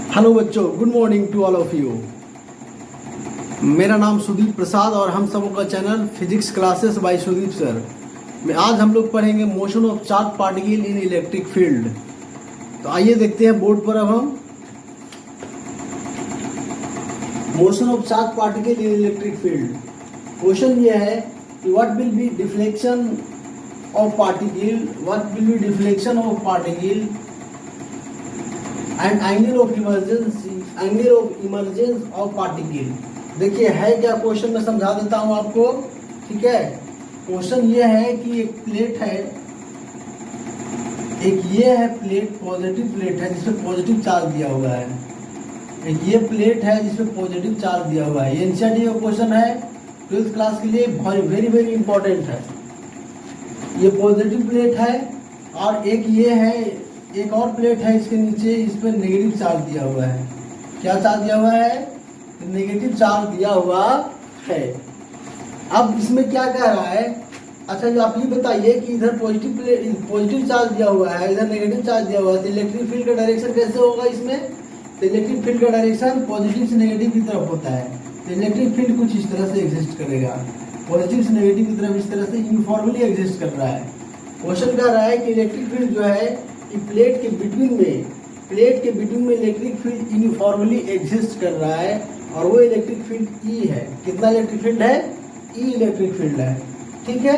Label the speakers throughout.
Speaker 1: Hello बच्चों, good morning to all of you. मेरा नाम सुदीप प्रसाद और हम सबों का channel physics classes by Sudeep sir में आज हम लोग पढ़ेंगे motion of charge particle in electric field. तो आइए देखते हैं बोर्ड पर। अब हम motion of charge particle in electric field, question ये है कि what will be deflection of particle, what will be deflection of particle and angle of emergence of particle. देखिए है क्या क्वेश्चन, में समझा देता हूं आपको। ठीक है, क्वेश्चन ये है कि एक प्लेट है, एक ये है प्लेट, पॉजिटिव प्लेट है जिसमें पॉजिटिव चार्ज दिया हुआ है। एक ये प्लेट है जिसमें पॉजिटिव चार्ज दिया हुआ है। ये एनसीईआरटी का क्वेश्चन है, 12th क्लास के लिए वेरी वेरी इंपॉर्टेंट है। ये पॉजिटिव प्लेट है और एक ये है, एक और प्लेट है इसके नीचे, इस पर नेगेटिव चार्ज दिया हुआ है। क्या चार्ज दिया हुआ है? नेगेटिव चार्ज दिया हुआ है। अब इसमें क्या कह रहा है? अच्छा, जो आप ये बताइए कि इधर पॉजिटिव चार्ज दिया हुआ है, इधर नेगेटिव चार्ज दिया हुआ है, तो इलेक्ट्रिक फील्ड का डायरेक्शन कैसे होगा इसमें? तो इलेक्ट्रिक फील्ड का डायरेक्शन पॉजिटिव से नेगेटिव की तरफ होता है। तो इलेक्ट्रिक फील्ड कुछ इस तरह से एग्जिस्ट करेगा, पॉजिटिव से नेगेटिव की तरफ इस तरह से यूनिफॉर्मली एग्जिस्ट कर रहा है। क्वेश्चन कह रहा है कि इलेक्ट्रिक फील्ड जो है कि प्लेट के बिटवीन में इलेक्ट्रिक फील्ड यूनिफॉर्मली एग्जिस्ट कर रहा है और वो इलेक्ट्रिक फील्ड ई है। कितना इलेक्ट्रिक फील्ड है? ई इलेक्ट्रिक फील्ड है। ठीक है,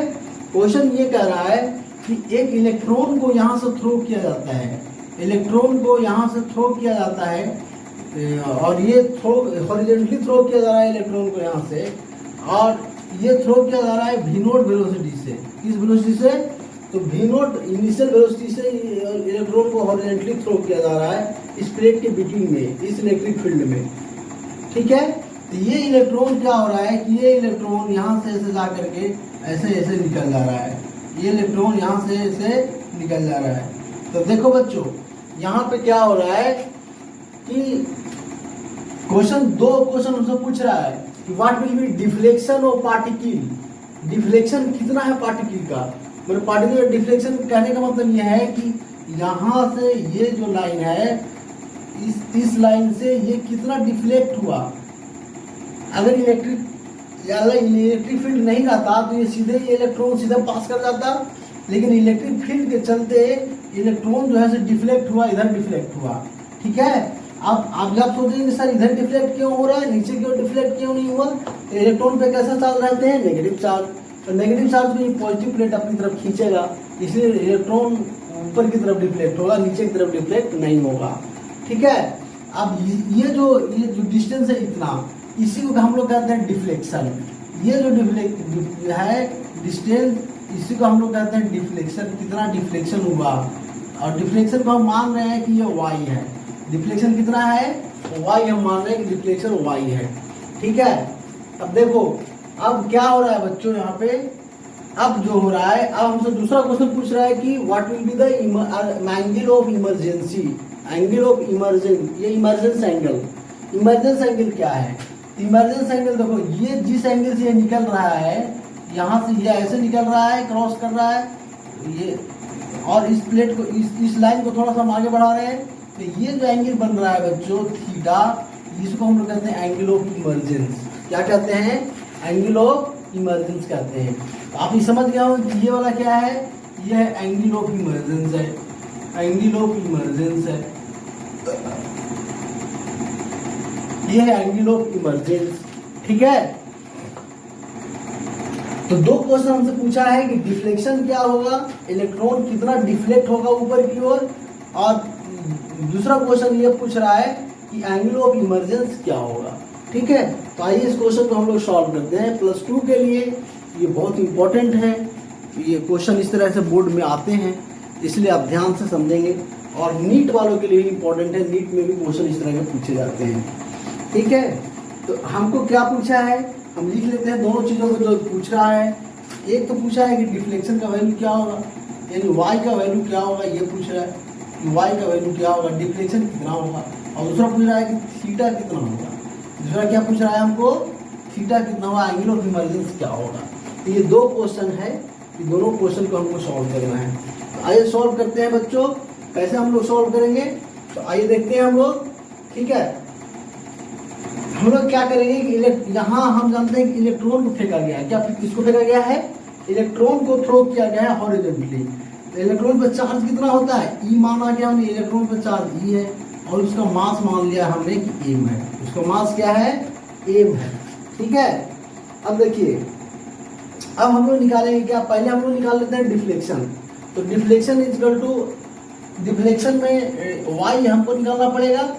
Speaker 1: क्वेश्चन ये कह रहा है कि एक इलेक्ट्रॉन को यहाँ से थ्रो किया जाता है, इलेक्ट्रॉन को यहाँ से थ्रो किया जाता है और ये थ्रो हॉरिजॉन्टली थ्रो किया जा रहा है इलेक्ट्रॉन को यहाँ से, और ये थ्रो किया जा रहा है वी नोट वेलोसिटी से। किस वेलोसिटी से? तो वी नोट इनिशियल वेलोसिटी से इलेक्ट्रॉन को हॉरिजॉन्टली थ्रो किया जा रहा है इस प्लेट के बिटवीन में, इस इलेक्ट्रिक फील्ड में। ठीक है, तो ये इलेक्ट्रॉन क्या हो रहा है कि ये इलेक्ट्रॉन यहाँ से ऐसे जा करके ऐसे निकल जा रहा है, ये इलेक्ट्रॉन यहाँ से ऐसे निकल जा रहा है। तो देखो बच्चों, यहाँ पे क्या हो रहा है कि दो क्वेश्चन हमसे पूछ रहा है कि what will be deflection of particle. Deflection कितना है पार्टिकल का? मतलब पार्टिकल का डिफ्लेक्शन कहने का मतलब यह है कि यहाँ से ये जो लाइन है, इस लाइन से ये कितना डिफ्लेक्ट हुआ। अगर इलेक्ट्रिक फील्ड नहीं रहता तो ये सीधे इलेक्ट्रॉन सीधा पास कर जाता, लेकिन इलेक्ट्रिक फील्ड के चलते इलेक्ट्रॉन जो है से डिफ्लेक्ट हुआ, इधर डिफ्लेक्ट हुआ। ठीक है, अब आप जब सोचेंगे सर इधर डिफ्लेक्ट क्यों हो रहा है, नीचे क्यों डिफ्लेक्ट क्यों नहीं हुआ? तो इलेक्ट्रॉन पे कैसा चार्ज रहते हैं? Negative charge. तो नेगेटिव चार्ज को ये पॉजिटिव प्लेट अपनी तरफ खींचेगा, इसलिए इलेक्ट्रॉन ऊपर की तरफ डिफ्लेक्ट होगा, नीचे की तरफ डिफ्लेक्ट नहीं होगा। ठीक है, अब ये जो डिस्टेंस है इतना, इसी को हम लोग कहते हैं डिफ्लेक्शन। ये जो डिफ्लेक्ट है डिस्टेंस, इसी को हम लोग कहते हैं डिफ्लेक्शन। कितना डिफ्लेक्शन हुआ, और डिफ्लेक्शन को हम मान रहे हैं कि ये y है। डिफ्लेक्शन कितना है? y हम मान रहे हैं कि डिफ्लेक्शन y है। ठीक है, अब देखो अब क्या हो रहा है बच्चों यहाँ पे। अब जो हो रहा है, अब हमसे दूसरा क्वेश्चन पूछ रहा है कि what will be the angle of emergency. Angle of emergence, ये इमरजेंस एंगल, इमरजेंस एंगल क्या है? इमरजेंस एंगल देखो, ये जिस एंगल से ये निकल रहा है, यहाँ से ये ऐसे निकल रहा है, क्रॉस कर रहा है ये, और इस प्लेट को इस लाइन को थोड़ा सा हम आगे बढ़ा रहे हैं, तो ये जो एंगल बन रहा है बच्चों थीटा, इसको हम लोग कहते हैं एंगल ऑफ इमरजेंस। क्या कहते हैं? एंगल ऑफ इमरजेंस कहते हैं। तो आप ये समझ गए हो कि ये वाला क्या है? ये है एंगल ऑफ इमरजेंस है, एंगल ऑफ इमरजेंस है, ये है एंगल ऑफ इमरजेंस। ठीक है, तो दो क्वेश्चन हमसे पूछा है कि डिफ्लेक्शन क्या होगा, इलेक्ट्रॉन कितना डिफ्लेक्ट होगा ऊपर की ओर, और दूसरा क्वेश्चन ये पूछ रहा है कि एंगल ऑफ इमरजेंस क्या होगा। ठीक है, तो आइए इस क्वेश्चन को हम लोग सॉल्व करते हैं। +2 के लिए ये बहुत इंपॉर्टेंट है, ये क्वेश्चन इस तरह से बोर्ड में आते हैं, इसलिए आप ध्यान से समझेंगे। और नीट वालों के लिए भी इंपॉर्टेंट है, नीट में भी क्वेश्चन इस तरह के पूछे जाते हैं। ठीक है, तो हमको क्या पूछा है, हम लिख लेते हैं दोनों चीज़ों को जो पूछ रहा है। एक तो पूछा है कि डिफ्लेक्शन का वैल्यू क्या होगा, यानी y का वैल्यू क्या होगा, ये पूछ रहा है कि y का वैल्यू क्या होगा, डिफ्लेक्शन कितना होगा। और दूसरा पूछ रहा है कि थीटा कितना होगा। दूसरा क्या पूछ रहा है हमको? थीटा कितना होगा, एंगल ऑफ इमरजेंस क्या होगा। तो ये दो क्वेश्चन है, ये दोनों क्वेश्चन को हमको सॉल्व करना है। तो आइए सॉल्व करते हैं बच्चों। कैसे हम लोग सॉल्व करेंगे? तो आइए देखते हैं हम लोग। ठीक है। हम लोग क्या करेंगे कि यहाँ हम जानते हैं कि इलेक्ट्रॉन को फेंका गया है। क्या किसको फेंका गया है? इलेक्ट्रॉन को थ्रो किया गया है हॉरिजॉन्टली। तो इलेक्ट्रॉन पर चार्ज कितना होता है? ई माना गया हमने, इलेक्ट्रॉन पर चार्ज ई है और उसका मास मान लिया हमने कि एम है। उसका मास क्या है? एम है, ठीक है। अब देखिए, अब हम लोग निकालेंगे क्या? पहले हम लोग निकाल लेते हैं डिफ्लेक्शन। तो deflection is equal to, deflection में वाई हमको निकालना पड़ेगा,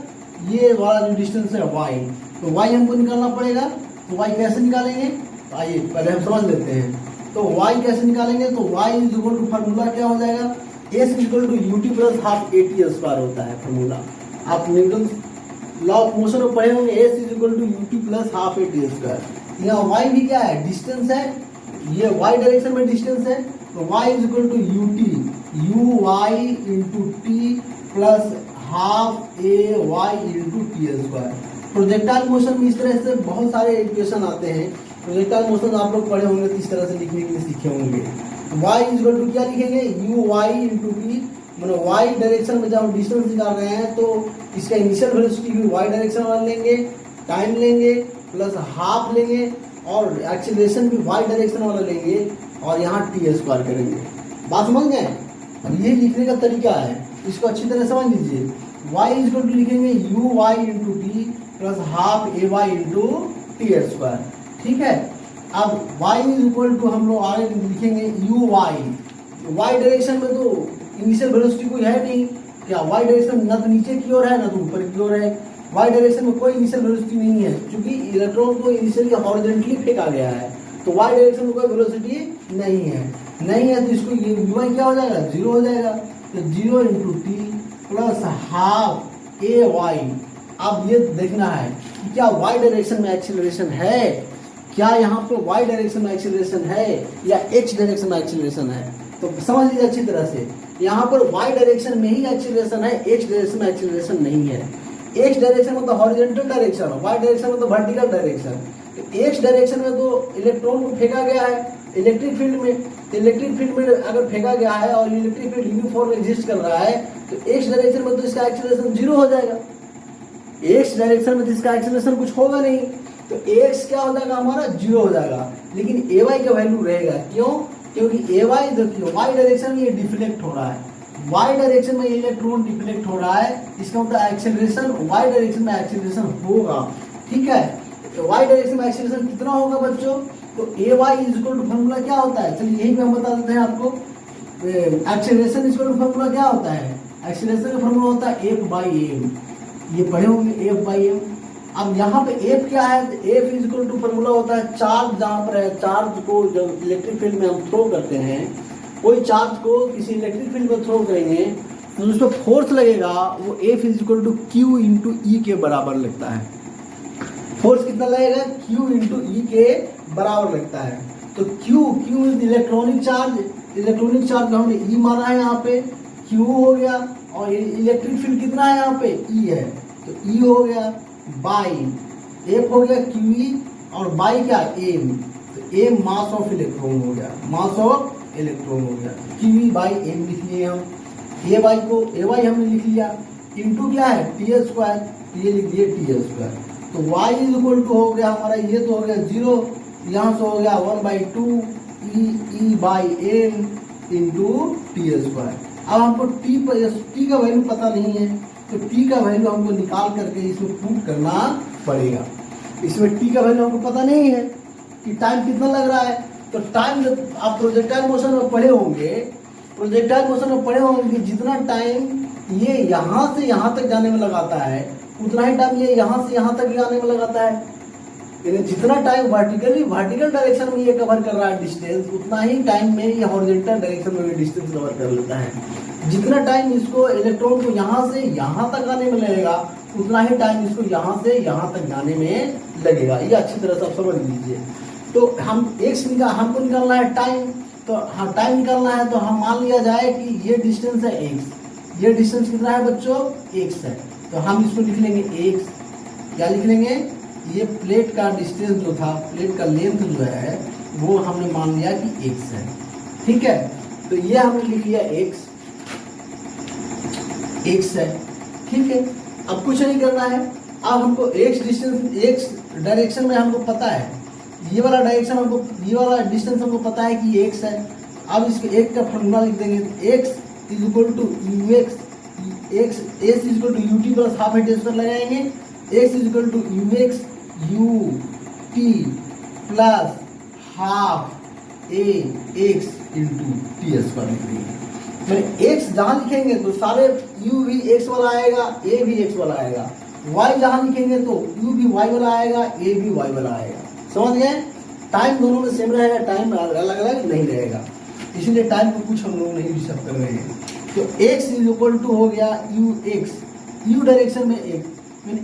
Speaker 1: ये वाला जो डिस्टेंस है वाई, तो वाई हमको निकालना पड़ेगा। तो वाई कैसे निकालेंगे? तो आइए पहले हम समझ लेते हैं। तो वाई कैसे निकालेंगे? तो y is equal to formula क्या हो जाएगा? S is equal to u t plus half a t square होता है फार्मूला। आप न्यूटन लॉ ऑफ मोशन में पढ़े होंगे, s is equal to u t plus half a t square. यहाँ वाई भी क्या है? डिस्टेंस है, ये वाई डायरेक्शन में डिस्टेंस है। तो y is equal to u t, u y into t plus half a y into t square. Projectile motion में इस तरह से बहुत सारे इक्वेशन आते हैं। प्रोजेक्टाइल मोशन आप लोग पढ़े होंगे तो इस तरह से लिखने के लिए सीखे होंगे। y इज इक्वल टू क्या लिखेंगे? यू वाई इंटू टी, मतलब वाई डायरेक्शन में जब हम डिस्टेंस निकाल रहे हैं तो इसका इनिशियल वेलोसिटी भी वाई डायरेक्शन वाला लेंगे, टाइम लेंगे प्लस हाफ लेंगे और एक्सीलरेशन भी वाई डायरेक्शन वाला लेंगे और यहाँ टी स्क्वायर करेंगे। बात समझ गए? अब ये लिखने का तरीका है, इसको अच्छी तरह समझ लीजिए। y इज इक्वल टू लिखेंगे u y into t plus half a y into t square, ठीक है। अब y इज इक्वल टू हम लोग आगे लिखेंगे यू वाई, वाई डायरेक्शन में तो इनिशियल वेलोसिटी कोई है नहीं, क्या वाई डायरेक्शन ना तो नीचे की ओर है ना तो ऊपर की ओर है। वाई डायरेक्शन में कोई इनिशियल वेलोसिटी नहीं है क्योंकि इलेक्ट्रॉन को इनिशियली हॉरिजॉन्टली फेंका गया है, तो वाई डायरेक्शन में कोई वेलोसिटी नहीं है तो इसको ये यू वाई क्या हो जाएगा? जीरो हो जाएगा। तो zero into t plus half a y. अब ये देखना है कि क्या वाई डायरेक्शन में एक्सीलरेशन है, क्या यहाँ पे वाई डायरेक्शन में एक्सीलरेशन है या एक्स डायरेक्शन में एक्सीलरेशन है। तो समझ लीजिए अच्छी तरह से, यहाँ पर वाई डायरेक्शन में ही एक्सीलरेशन है, एक्स डायरेक्शन में एक्सीलरेशन नहीं है। एक्स डायरेक्शन में तो हॉरिजॉन्टल डायरेक्शन, वाई डायरेक्शन में तो वर्टिकल डायरेक्शन। तो एक्स डायरेक्शन में तो इलेक्ट्रॉन को फेंका गया है इलेक्ट्रिक फील्ड में, तो इलेक्ट्रिक फील्ड में अगर फेंका गया है और इलेक्ट्रिक फील्ड यूनिफॉर्म एग्जिस्ट कर रहा है तो एक्स डायरेक्शन में तो इसका एक्सीलरेशन जीरो हो जाएगा। एक्स डायरेक्शन में तो इसका एक्सीलरेशन कुछ होगा नहीं, तो एक्स क्या हो जाएगा? हमारा जीरो हो जाएगा। लेकिन ए वाई का वैल्यू रहेगा, क्यों? क्योंकि ए वाई देखिए वाई डायरेक्शन में ये डिफ्लेक्ट हो रहा है, वाई डायरेक्शन में इलेक्ट्रॉन डिफ्लेक्ट हो रहा है, इसका मतलब एक्सीलरेशन वाई डायरेक्शन में एक्सीलरेशन होगा, ठीक है। तो वाई डायरेक्शन में एक्सीलरेशन कितना होगा बच्चों? तो a y is equal to formula क्या होता है? चलिए यही पे हम बता देते हैं आपको। Acceleration is equal to formula क्या होता है? एक्सीलरेशन का फॉर्मूला होता है एफ बाई एम, ये पढ़े होंगे एफ बाई एम। अब यहाँ पे एफ क्या है? F is equal to formula होता है चार्ज, जहाँ पर है चार्ज को जब इलेक्ट्रिक फील्ड में हम थ्रो करते हैं, कोई चार्ज को किसी इलेक्ट्रिक फील्ड में थ्रो करेंगे तो उस पर फोर्स लगेगा, वो F is equal to q into E के बराबर लगता है। फोर्स कितना लगेगा? क्यू इंटू ई के बराबर लगता है। तो Q is electronic charge, electronic charge हमने ई माना है यहाँ पे, क्यू हो गया, और इलेक्ट्रिक फील्ड कितना है यहाँ पे? ई है, तो ई हो गया बाई एफ हो गया क्यू ई और बाई क्या? एम। तो एम मास ऑफ इलेक्ट्रॉन हो गया, मास ऑफ इलेक्ट्रॉन हो गया, क्यू ई बाई एम लिख लिए हम। ए वाई को ए वाई हमने लिख लिया, इंटू क्या है? टी स्क्वायर, ये लिख दिए टी स्क्वायर। तो y इज इक्वल टू हो गया हमारा, ये तो हो गया जीरो, यहाँ से हो गया 1/2 E by m into t square. अब हमको टी का वैल्यू पता नहीं है, तो टी का वैल्यू हमको निकाल करके इसमें पुट करना पड़ेगा। इसमें टी का वैल्यू हमको पता नहीं है कि टाइम कितना लग रहा है। तो टाइम आप प्रोजेक्टाइल मोशन में पढ़े होंगे, प्रोजेक्टाइल मोशन में पढ़े होंगे कि जितना टाइम ये यहाँ से यहाँ तक जाने में लगाता है उतना ही टाइम ये यहाँ से यहाँ तक जाने में लगाता है। यानी जितना टाइम वर्टिकल डायरेक्शन में ये कवर कर रहा है डिस्टेंस, उतना ही टाइम में ये हॉरिजॉन्टल डायरेक्शन में भी डिस्टेंस कवर कर लेता है। जितना टाइम इसको इलेक्ट्रॉन को यहाँ से यहाँ तक आने में लगेगा उतना ही टाइम इसको यहाँ से यहाँ तक जाने में लगेगा। ये अच्छी तरह से आप समझ लीजिए। तो हम हमको निकालना है टाइम, तो हाँ टाइम निकालना है तो हम मान लिया जाए कि ये डिस्टेंस है एक्स। ये डिस्टेंस कितना है बच्चों? एक्स है। तो हम इसको लिख लेंगे एक्स। क्या लिख लेंगे? ये प्लेट का डिस्टेंस जो था, प्लेट का लेंथ जो है वो हमने मान लिया कि एक्स है, ठीक है। तो ये हमने लिख लिया एक्स है, ठीक है। अब कुछ नहीं करना है, अब हमको एक्स डिस्टेंस, एक्स डायरेक्शन में हमको पता है, ये वाला डायरेक्शन हमको, ये वाला डिस्टेंस हमको पता है कि ये एक्स है। अब इसके एक का फॉर्मूला लिख देंगे, x is equal to u x, x s is equal to u t plus half h square लगाएंगे, x is equal to u x u t plus half a x into t square लिख देंगे। तो x जहाँ लिखेंगे तो सारे you भी x वाला आएगा, ए भी एक्स वाला आएगा, वाई जहाँ लिखेंगे तो यू भी वाई वाला आएगा, ए भी वाई वाला आएगा। समझ गए? टाइम दोनों में सेम रहेगा, टाइम अलग अलग नहीं रहेगा, इसीलिए टाइम को कुछ हम लोग नहीं डिस्टर्ब कर रहे हैं। तो x इज इक्वल टू हो गया यू एक्स, यू डायरेक्शन में एक,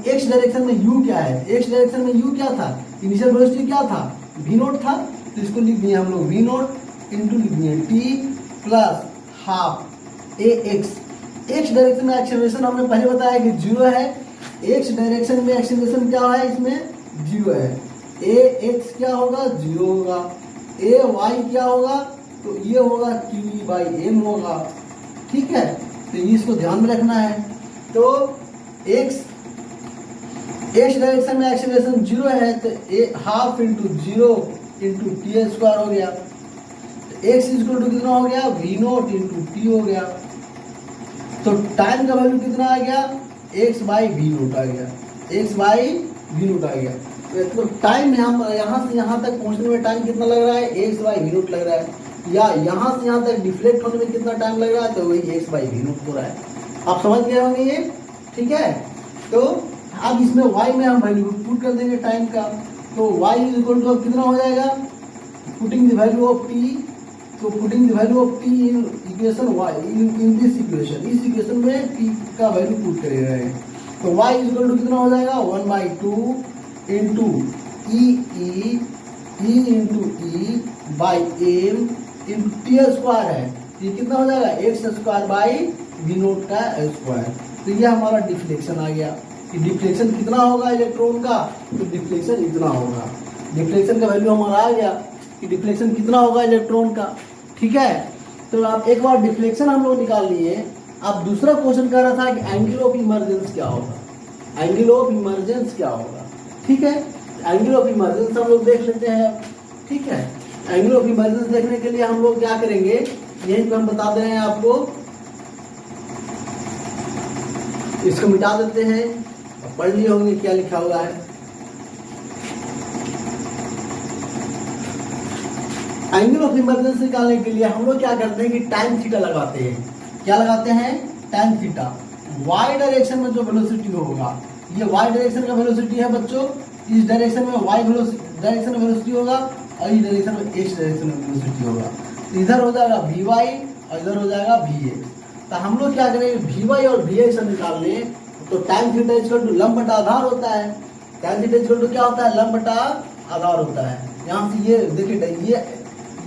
Speaker 1: एक्स डायरेक्शन में u क्या है, एक्स डायरेक्शन में u क्या था, इनिशियल वेलोसिटी क्या था, v नोट था, तो इसको लिख दिए हम लोग v नोट इंटू लिख दिए t plus half a x. X direction में एक्सेलरेशन हमने पहले बताया कि 0 है, एक्स डायरेक्शन में एक्सेलरेशन क्या है, इसमें 0 है, ए एक्स क्या होगा 0 होगा, ए वाई क्या होगा तो ये होगा q बाई एम होगा। ठीक है, तो इसको ध्यान में रखना है। तो x डायरेक्शन में एक्सेलरेशन 0 है, तो half into 0 into t square हो गया, तो x इक्वल टू कितना हो गया, v नोट इंटू टी हो गया। तो टाइम का वैल्यू कितना आ गया, x बाई वी नोट आ गया, x बाई वी नोट आ गया। तो टाइम हम यहाँ से यहाँ तक पहुँचने में टाइम कितना लग रहा है, x बाई वी नोट लग रहा है, या यहाँ से यहाँ तक डिफ्लेक्ट होने में कितना टाइम लग रहा है, तो वही एक्स बाई वी नोट हो रहा है। आप समझ गए होंगे ये? ठीक है, तो अब इसमें y में हम वैल्यू पुट कर देंगे टाइम का, तो y इज इक्वल टू कितना हो जाएगा, putting the value of t, तो putting the value of t in equation y in this equation, इस इक्वेशन में t का वैल्यू पुट कर रहे हैं, तो y इज इक्वल टू कितना हो जाएगा 1/2 into e into e by m into t square है, ये कितना हो जाएगा x square by v nought का स्क्वायर। तो ये हमारा डिफ्लेक्शन आ गया कि डिफ्लेक्शन कितना होगा इलेक्ट्रॉन का, तो डिफ्लेक्शन इतना होगा, डिफ्लेक्शन का वैल्यू हमारा आ गया कि डिफ्लेक्शन कितना होगा इलेक्ट्रॉन का। ठीक है, तो आप एक बार डिफ्लेक्शन हम लोग निकाल लिए। अब दूसरा क्वेश्चन कह रहा था कि एंगल ऑफ इमर्जेंस क्या होगा, एंगल ऑफ इमर्जेंस क्या होगा। ठीक है, एंगल ऑफ इमर्जेंस हम लोग देख लेते हैं। ठीक है, एंगल ऑफ इमर्जेंस देखने के लिए हम लोग क्या करेंगे, यहीं पर हम बता दे रहे हैं आपको, इसको मिटा देते हैं, पढ़ लिए होंगे क्या लिखा हुआ है। एंगल ऑफ इमर्जेंस निकालने के लिए हम लोग क्या करते हैं कि टाइम थीटा लगाते हैं। क्या लगाते हैं, टाइम थीटा। वाई डायरेक्शन में जो वेलोसिटी होगा, ये वाई डायरेक्शन का वेलोसिटी है बच्चों, इस डायरेक्शन में वाई डायरेक्शन में वेलोसिटी होगा और इस डायरेक्शन में एक्स डायरेक्शन में वेलोसिटी होगा। इधर हो जाएगा वी वाई और इधर हो जाएगा वी एक्स। तो हम लोग क्या करेंगे, वी वाई और वी एक्स निकाल लें, तो टाइम थीटा इक्वल टू लंब बटा आधार होता है। टाइम थीटा इक्वल टू क्या होता है, लंब बटा आधार होता है। यहाँ से ये देखिए,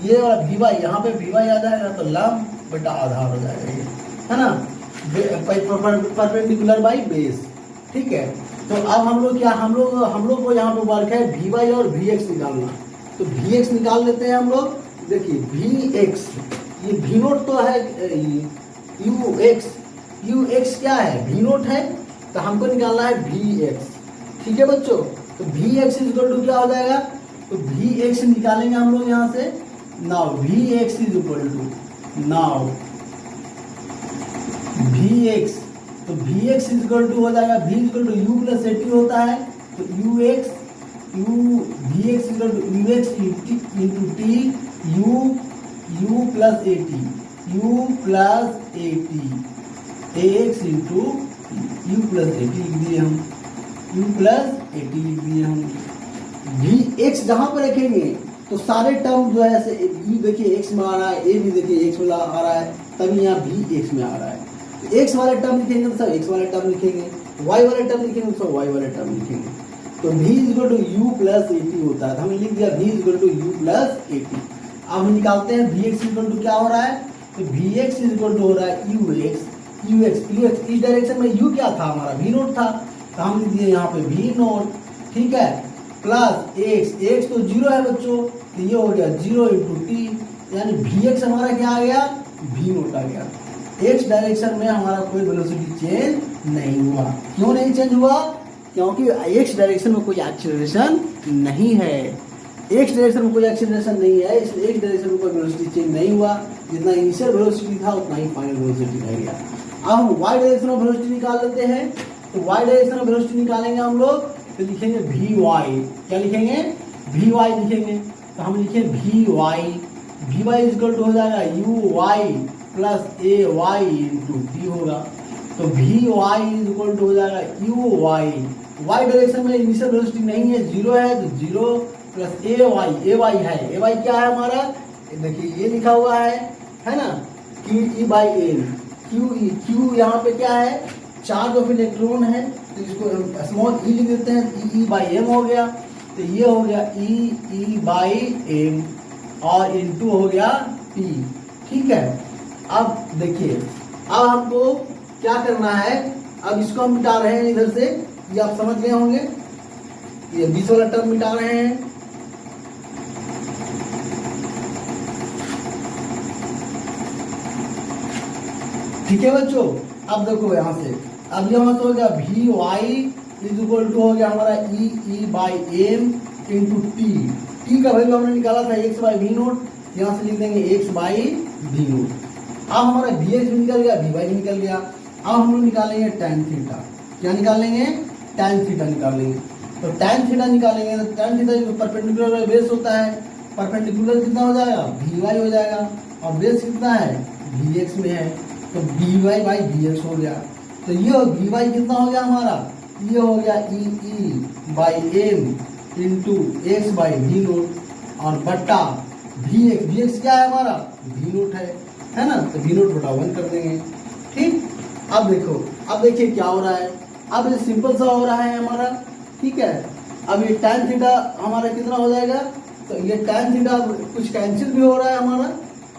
Speaker 1: ये वाला वी वाई, यहाँ पे वी वाई आ जाएगा तो लंब बटा आधार हो जाएगा, ये है ना, परपेंडिकुलर बाई बेस। ठीक है, तो अब हम लोग क्या, हम लोग को यहाँ पे वर्क है वी वाई और वी एक्स निकालना, तो वी एक्स निकाल लेते हैं हम लोग। देखिए वी एक्स, ये वी नोट तो है, यू एक्स क्या है, वी नोट है, तो हमको निकालना है वी एक्स। ठीक है बच्चों, तो v x is equal to क्या हो जाएगा, तो वी एक्स निकालेंगे हम लोग यहाँ से। Now v x is equal to, now v x, तो v x is equal to हो जाएगा, v is equal to u plus a t होता है, तो v x v x equal to u x into t u plus a t, u plus a t, a x into u plus a t लिख दिए हम, you plus a t लिख दिए हम। We x जहाँ पर रखेंगे तो सारे टर्म जो है ऐसे, यू देखिए एक्स में आ रहा है, ए भी देखिए एक्स में आ रहा है, तभी यहाँ भी एक्स में आ रहा है। तो एक्स वाले टर्म लिखेंगे तो सब एक्स वाले टर्म लिखेंगे, वाई वाले टर्म लिखेंगे तो सब वाई वाले टर्म लिखेंगे। तो v is equal to u plus a t होता है, तो हमने लिख दिया v is equal to u plus a t. अब हम निकालते हैं v एक्स इक्वल टू क्या हो रहा है, तो v x is equal to हो रहा है यू एक्स, इस डायरेक्शन में u क्या था हमारा, v नोट था, तो हम लिख दिए यहाँ पे v नोट। ठीक है, प्लस एक्स तो 0 है बच्चों, तो ये हो गया 0 इंटू टी, यानी वी एक्स हमारा क्या आ गया, वी नोट आ गया। एक्स डायरेक्शन में हमारा कोई वेलोसिटी चेंज नहीं हुआ। क्यों नहीं चेंज हुआ? क्योंकि एक्स डायरेक्शन में कोई एक्सीलरेशन नहीं है। एक्स डायरेक्शन में कोई एक्सीलरेशन नहीं है, इसलिए एक्स डायरेक्शन में कोई वेलोसिटी चेंज नहीं हुआ। जितना इनिशियल वेलोसिटी था उतना ही फाइनल वेलोसिटी रह गया। अब हम वाई डायरेक्शन में वेलोसिटी निकाल लेते हैं। तो वाई डायरेक्शन में वेलोसिटी निकालेंगे हम लोग, तो लिखेंगे वी वाई। क्या लिखेंगे? वी वाई लिखेंगे। तो हम लिखें वी वाई इक्वल टू हो जाएगा u y plus a y into t होगा। तो वी वाई इक्वल टू हो जाएगा यू वाई डायरेक्शन में इनिशियल वेलोसिटी नहीं है, जीरो है, तो जीरो प्लस ए वाई है। ए वाई क्या है हमारा? देखिए ये लिखा हुआ है ना, q e by n. Q यहाँ पे क्या है? चार्ज ऑफ इलेक्ट्रॉन है, तो इसको हम स्मॉल ई लिख देते हैं, ई बाई एम हो गया। तो ये हो गया ई बाई एम और इनटू हो गया पी। ठीक है, अब देखिए, अब हमको क्या करना है? अब इसको हम मिटा रहे हैं इधर से, ये आप समझ गए होंगे, ये 20 वाला टर्म मिटा रहे हैं। ठीक है बच्चों, अब देखो यहाँ से, अब यहाँ से हो गया v y is equal to हो गया हमारा E by m into t. T का वैल्यू हमने निकाला था एक्स बाई वी नोट, यहाँ से लिख देंगे एक्स बाई वी नोट। अब हमारा वी एक्स भी निकल गया, वी वाई भी निकल गया। अब हम लोग निकालेंगे tan थीटा। क्या निकालेंगे? tan थीटा निकालेंगे। तो tan थीटा निकालेंगे, तो tan थीटा परपेंडिकुलर बेस होता है, परपेंडिकुलर कितना हो जाएगा? वी वाई हो जाएगा, और बेस कितना है? वी एक्स में है, तो v y by v x हो गया। तो ये वी वाई कितना हो गया हमारा? ये हो गया E by m into x by v naught और बट्टा वी एक्स क्या है हमारा? वी नोट है ना, तो वी नोट बटा 1 कर देंगे। ठीक, अब देखो, अब देखिए क्या हो रहा है। अब ये सिंपल सा हो रहा है हमारा। ठीक है, अब ये tan थीटा हमारा कितना हो जाएगा? तो ये tan थीटा कुछ कैंसिल भी हो रहा है हमारा।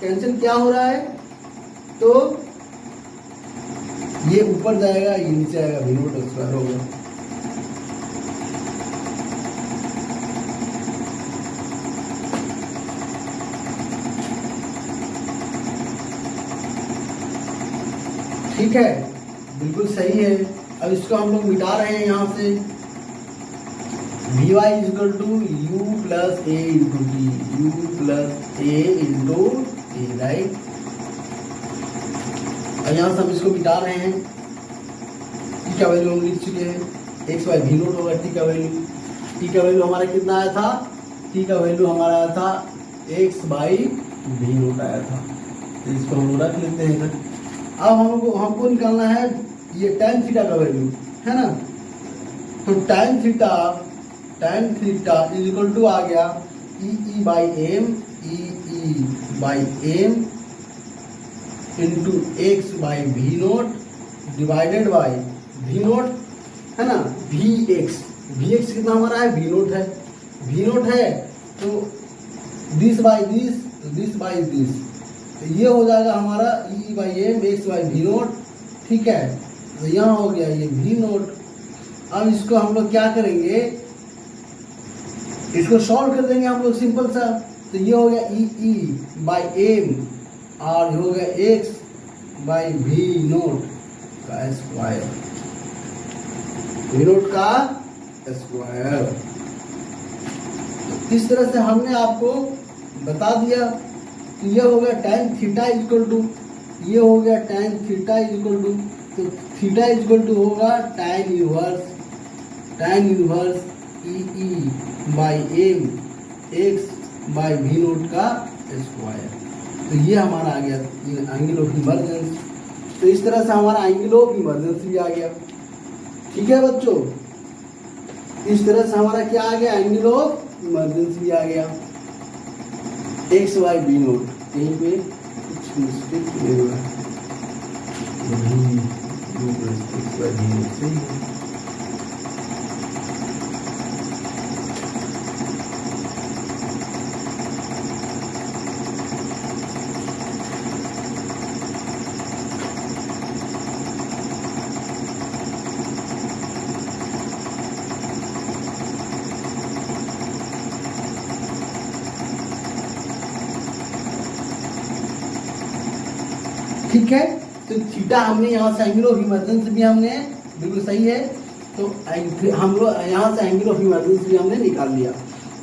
Speaker 1: कैंसिल क्या हो रहा है? तो ये ऊपर जाएगा, ये नीचे आएगा, वी नोट स्क्वायर होगा। ठीक है, बिल्कुल सही है। अब इसको हम लोग मिटा रहे हैं यहाँ से। V y is equal to u plus a into t, u plus a into t, right. और यहाँ से हम इसको मिटा रहे हैं। टी का वैल्यू हम लिख चुके हैं, एक्स वाई वी नोट होगा टी का वैल्यू। टी का वैल्यू हमारा कितना आया था? टी का वैल्यू हमारा आया था एक्स बाई वी नोट आया था। तो इसको हम रख लेते हैं इधर। अब हमको निकालना है ये tan थीटा का वैल्यू, है ना। तो tan theta is equal to आ गया E by m into x by v naught divided by v naught, है ना, वी एक्स कितना हमारा है? वी नोट है, तो दिस बाई दिस, तो ये हो जाएगा हमारा E by m x by v naught. ठीक है, तो यहाँ हो गया ये वी नोट। अब इसको हम लोग क्या करेंगे? इसको सॉल्व कर देंगे हम लोग सिंपल सा। तो ये हो गया ई बाई एम और हो गया एक्स बाई वी नोट का स्क्वायर, वी नोट का स्क्वायर। इस तरह से हमने आपको बता दिया। तो ये हो गया tan थीटा इक्वल टू, ये हो गया tan थीटा इक्वल टू, तो थीटा इक्वल टू होगा tan inverse e by m x by v nought का स्क्वायर। तो ये हमारा आ गया एंगल ऑफ इमर्जेंस। तो इस तरह से हमारा एंगल ऑफ इमर्जेंस भी आ गया। ठीक है बच्चों, इस तरह से हमारा क्या आ गया? एंगल ऑफ इमर्जेंस भी आ गया। एक्स वाई वी नोट, कहीं पे कुछ मिस्टेक नहीं हुआ, एक्स वाई वी नोट सही है। ठीक है, तो थीटा हमने यहाँ से एंगल ऑफ इमर्जेंस भी हमने बिल्कुल सही है। तो हम लोग यहाँ से एंगल ऑफ इमरजेंसी हमने निकाल लिया।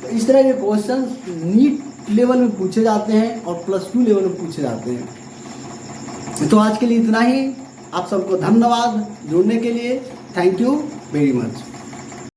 Speaker 1: तो इस तरह के क्वेश्चन नीट लेवल में पूछे जाते हैं और +2 लेवल में पूछे जाते हैं। तो आज के लिए इतना ही। आप सबको धन्यवाद जुड़ने के लिए। Thank you very much.